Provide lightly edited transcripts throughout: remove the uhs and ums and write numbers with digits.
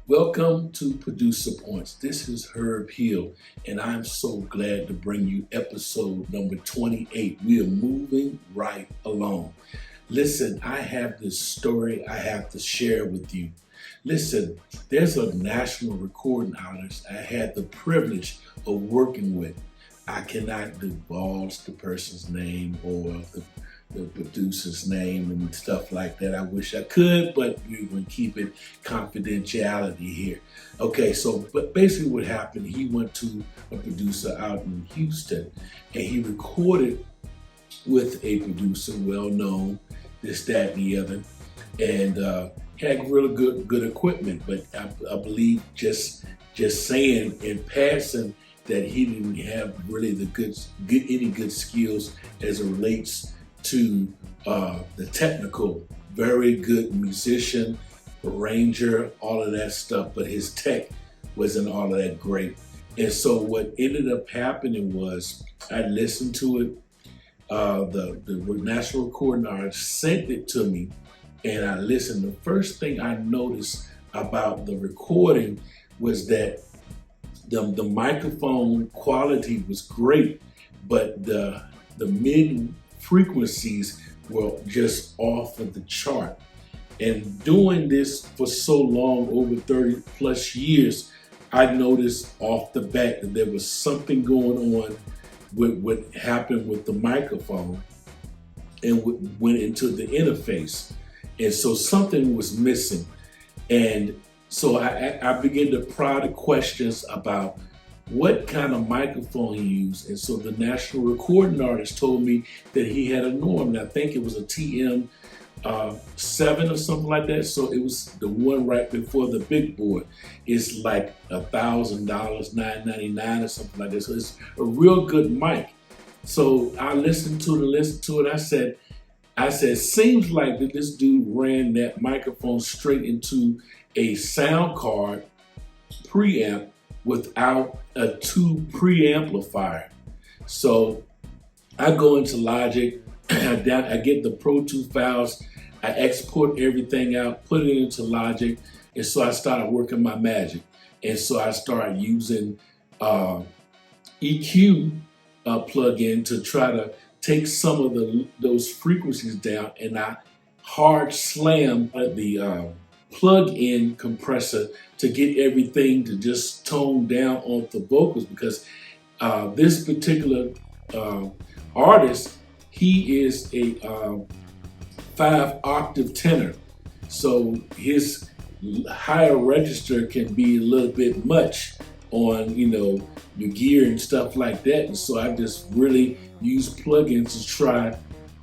Welcome to Producer Points. This is Herb Hill, and I'm so glad to bring you episode number 28. We are moving right along. Listen, I have this story I have to share with you. Listen, there's a national recording artist I had the privilege of working with. I cannot divulge the person's name or the producer's name and stuff like that. I wish I could, but we're going to keep it confidentiality here. Okay, but basically what happened, he went to a producer out in Houston and he recorded with a producer, well known, this, that, and the other, and had really good equipment. But I believe just saying in passing that he didn't have really any good skills as it relates to the technical. Very good musician, arranger, all of that stuff, but his tech wasn't all of that great. And so what ended up happening was I listened to it. The national recording artist sent it to me, and I listened. The first thing I noticed about the recording was that the microphone quality was great, but the mid frequencies were just off of the chart. And doing this for so long, over 30 plus years, I noticed off the bat that there was something going on with what happened with the microphone and what went into the interface. And so something was missing. And so I began to prod the questions about what kind of microphone he used. And so the national recording artist told me that he had a norm. And I think it was a TM 7 or something like that. So it was the one right before the big board. It's like $1,000, $999 or something like that. So it's a real good mic. So I listened to it. I said, seems like that this dude ran that microphone straight into a sound card preamp without a tube preamplifier. So I go into Logic, I get the Pro 2 files, I export everything out, put it into Logic, and so I started working my magic. And so I started using EQ plugin to try to take some of those frequencies down, and I hard slam the plug-in compressor to get everything to just tone down on the vocals, because this particular artist, he is a 5-octave tenor. So his higher register can be a little bit much on, your gear and stuff like that. And so I just really use plugins to try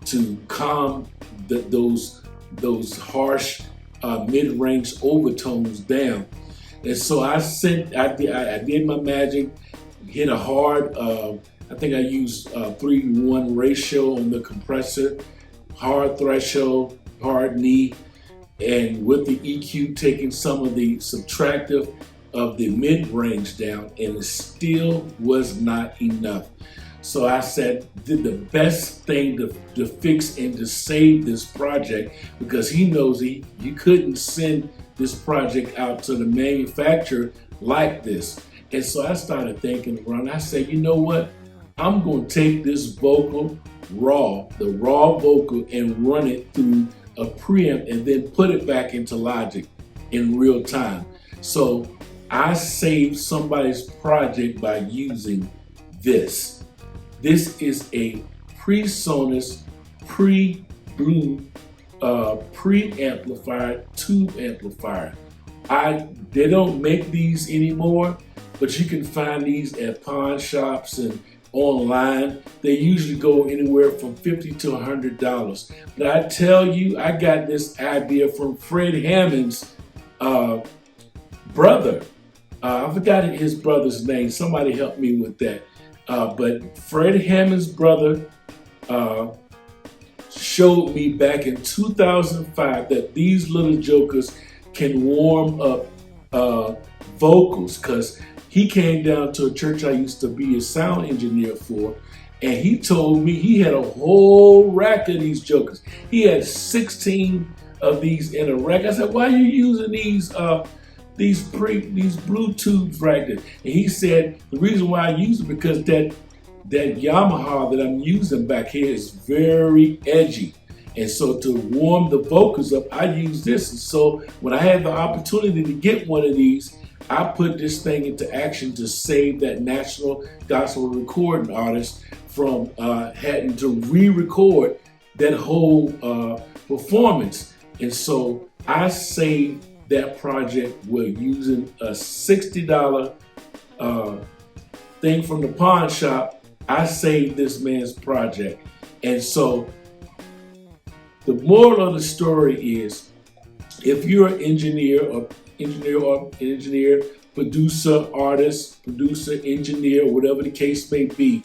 to calm those harsh mid-range overtones down. And so I did my magic, hit a hard, I think I used 3:1 ratio on the compressor, hard threshold, hard knee, and with the EQ taking some of the subtractive of the mid-range down, and it still was not enough. So I said, did the best thing to fix and to save this project, because he knows you couldn't send this project out to the manufacturer like this. And so I started thinking around. I said, you know what? I'm going to take this vocal the raw vocal, and run it through a preamp and then put it back into Logic in real time. So I saved somebody's project by using this. This is a PreSonus pre-Blue preamplifier tube amplifier. They don't make these anymore, but you can find these at pawn shops and online. They usually go anywhere from $50 to $100. But I tell you, I got this idea from Fred Hammond's brother. I forgot his brother's name. Somebody help me with that. But Fred Hammond's brother showed me back in 2005 that these little jokers can warm up vocals, because he came down to a church I used to be a sound engineer for, and he told me he had a whole rack of these jokers. He had 16 of these in a rack. I said, why are you using these these Bluetooths right there. And he said the reason why I use it because that Yamaha that I'm using back here is very edgy. And so to warm the vocals up, I use this. And so when I had the opportunity to get one of these, I put this thing into action to save that national gospel recording artist from having to re-record that whole performance. And so I saved that project with using a $60 thing from the pawn shop. I saved this man's project. And so the moral of the story is, if you're an engineer, producer, artist, producer, engineer, whatever the case may be,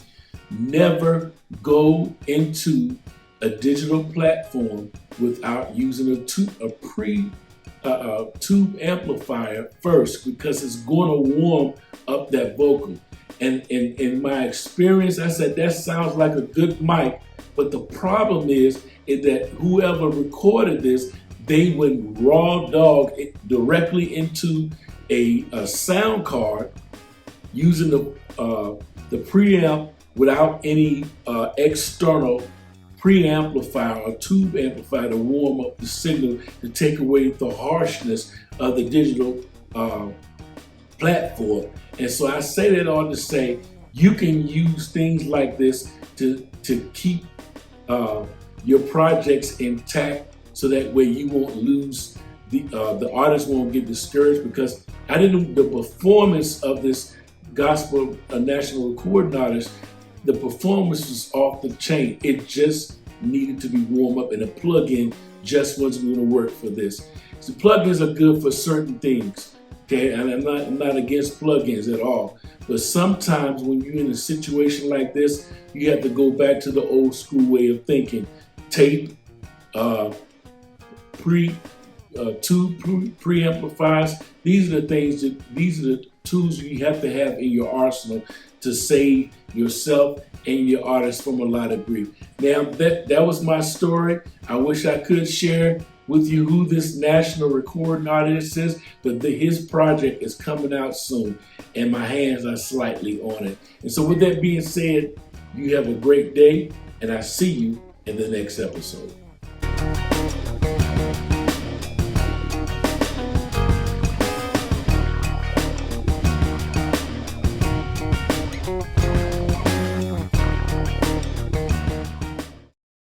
never go into a digital platform without using a tube amplifier first, because it's going to warm up that vocal. And in my experience, I said that sounds like a good mic, but the problem is that whoever recorded this, they went raw dog directly into a sound card using the preamp without any external preamplifier or tube amplifier to warm up the signal to take away the harshness of the digital platform. And so I say that all to say you can use things like this to keep your projects intact, so that way you won't lose the artist won't get discouraged, because the performance of this gospel national recording artist, the performance was off the chain. It just needed to be warmed up, and a plug-in just wasn't going to work for this. So plugins are good for certain things, okay? And I'm not against plugins at all. But sometimes when you're in a situation like this, you have to go back to the old school way of thinking. Tape, preamplifiers. These are the tools you have to have in your arsenal to save yourself and your artist from a lot of grief. Now that was my story. I wish I could share with you who this national recording artist is, but his project is coming out soon, and my hands are slightly on it. And so with that being said, you have a great day, and I see you in the next episode.